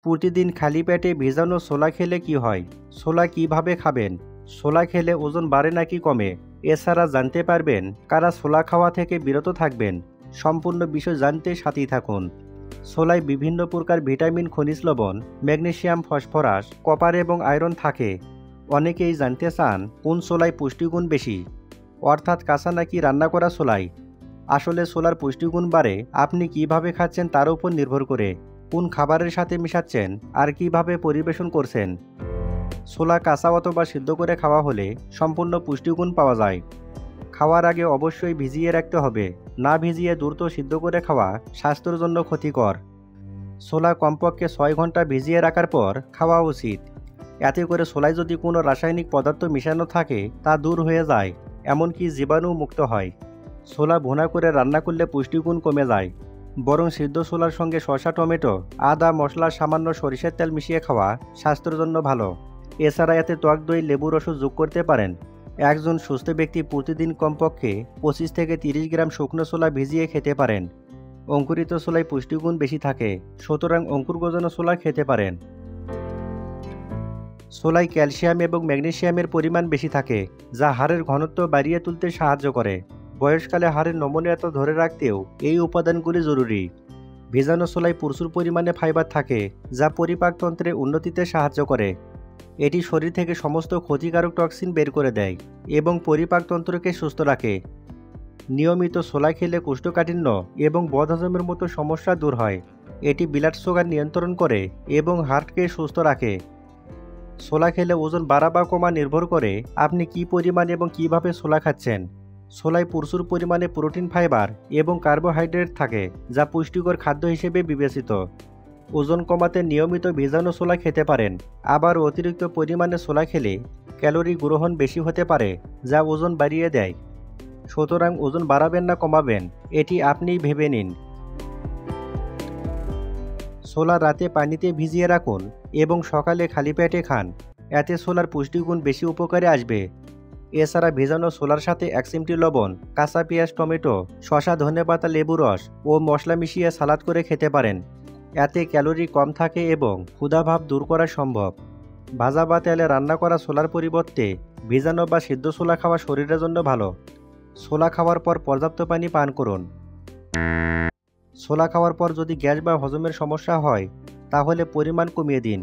প্রতিদিন খালি পেটে ভেজানো ছোলা খেলে কি হয়? ছোলা কিভাবে খাবেন? ছোলা খেলে ওজন বাড়ে নাকি কমে? এছাড়া জানতে পারবেন কারা ছোলা খাওয়া থেকে বিরত থাকবেন। সম্পূর্ণ বিষয় জানতে সাথেই থাকুন। ছোলায় বিভিন্ন প্রকার ভিটামিন, খনিজ লবণ, ম্যাগনেসিয়াম, ফসফরাস, কপার এবং আয়রন থাকে। অনেকেই জানতে চান কোন ছোলায় পুষ্টিগুণ বেশি, অর্থাৎ কাঁচা নাকি রান্না করা ছোলায়। আসলে ছোলার পুষ্টিগুণ বাড়ে আপনি কিভাবে খাচ্ছেন তার উপর নির্ভর করে। কোন খাবারের সাথে মিশাচ্ছেন আর কিভাবে পরিবেশন করছেন। ছোলা কাঁচা অথবা সিদ্ধ করে খাওয়া হলে সম্পূর্ণ পুষ্টিগুণ পাওয়া যায়। খাওয়ার আগে অবশ্যই ভিজিয়ে রাখতে হবে। না ভিজিয়ে দ্রুত সিদ্ধ করে খাওয়া স্বাস্থ্যের জন্য ক্ষতিকর। ছোলা কমপক্ষে 6 ঘন্টা ভিজিয়ে রাখার পর খাওয়া উচিত। এতে করে ছোলায় যদি কোনো রাসায়নিক পদার্থ মিশানো থাকে তা দূর হয়ে যায়, এমনকি জীবাণু মুক্ত হয়। ছোলা ভুনা করে রান্না করলে পুষ্টিগুণ কমে যায়। বরং সিদ্ধ ছোলার সঙ্গে শসা, টমেটো, আদা, মশলা, সামান্য সরিষার তেল মিশিয়ে খাওয়া স্বাস্থ্যের জন্য ভালো। এছাড়া এতে টক দই, লেবুর রসও যোগ করতে পারেন। একজন সুস্থ ব্যক্তি প্রতিদিন কমপক্ষে 25 থেকে 30 গ্রাম শুকনো ছোলা ভিজিয়ে খেতে পারেন। অঙ্কুরিত ছোলায় পুষ্টিগুণ বেশি থাকে, সুতরাং অঙ্কুর গজানো ছোলা খেতে পারেন। ছোলায় ক্যালসিয়াম এবং ম্যাগনেসিয়ামের পরিমাণ বেশি থাকে, যা হাড়ের ঘনত্ব বাড়িয়ে তুলতে সাহায্য করে। বয়সকালে হাড়ের নমনীয়তা ধরে রাখতেও এই উপাদানগুলি জরুরি। ভেজানো ছোলায় প্রচুর পরিমাণে ফাইবার থাকে, যা পরিপাকতন্ত্রের উন্নতিতে সাহায্য করে। এটি শরীর থেকে সমস্ত ক্ষতিকারক টক্সিন বের করে দেয় এবং পরিপাকতন্ত্রকে সুস্থ রাখে। নিয়মিত ছোলা খেলে কোষ্ঠকাঠিন্য এবং বদহজমের মতো সমস্যা দূর হয়। এটি ব্লাড সুগার নিয়ন্ত্রণ করে এবং হার্টকে সুস্থ রাখে। ছোলা খেলে ওজন বাড়া বা কমা নির্ভর করে আপনি কী পরিমাণ এবং কিভাবে ছোলা খাচ্ছেন। ছোলায় প্রচুর পরিমাণে প্রোটিন, ফাইবার এবং কার্বোহাইড্রেট থাকে, যা পুষ্টিকর খাদ্য হিসেবে বিবেচিত। ওজন কমাতে নিয়মিত ভেজানো ছোলা খেতে পারেন। আবার অতিরিক্ত পরিমাণে ছোলা খেলে ক্যালোরি গ্রহণ বেশি হতে পারে, যা ওজন বাড়িয়ে দেয়। সুতরাং ওজন বাড়াবেন না কমাবেন, এটি আপনিই ভেবে নিন। ছোলা রাতে পানিতে ভিজিয়ে রাখুন এবং সকালে খালি পেটে খান। এতে ছোলার পুষ্টিগুণ বেশি উপকারে আসবে। এছাড়া ভেজানো ছোলার সাথে 1 চিমটি লবণ, কাঁচা পেঁয়াজ, টমেটো, শসা, ধনেপাতা, লেবু রস ও মশলা মিশিয়ে সালাদ করে খেতে পারেন। এতে ক্যালোরি কম থাকে এবং ক্ষুধাভাব দূর করা সম্ভব। ভাজা বা তেলে রান্না করা ছোলার পরিবর্তে ভেজানো বা সিদ্ধ ছোলা খাওয়া শরীরের জন্য ভালো। ছোলা খাওয়ার পর পর্যাপ্ত পানি পান করুন। ছোলা খাওয়ার পর যদি গ্যাস বা হজমের সমস্যা হয় তাহলে পরিমাণ কমিয়ে দিন।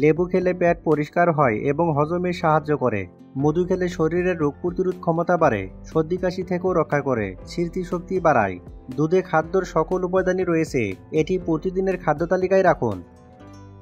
লেবু খেলে পেট পরিষ্কার হয় এবং হজমে সাহায্য করে। মধু খেলে শরীরের রোগ প্রতিরোধ ক্ষমতা বাড়ে, সর্দি কাশি থেকেও রক্ষা করে, স্মৃতিশক্তি বাড়ায়। দুধে খাদ্যর সকল উপাদানই রয়েছে, এটি প্রতিদিনের খাদ্য তালিকায় রাখুন।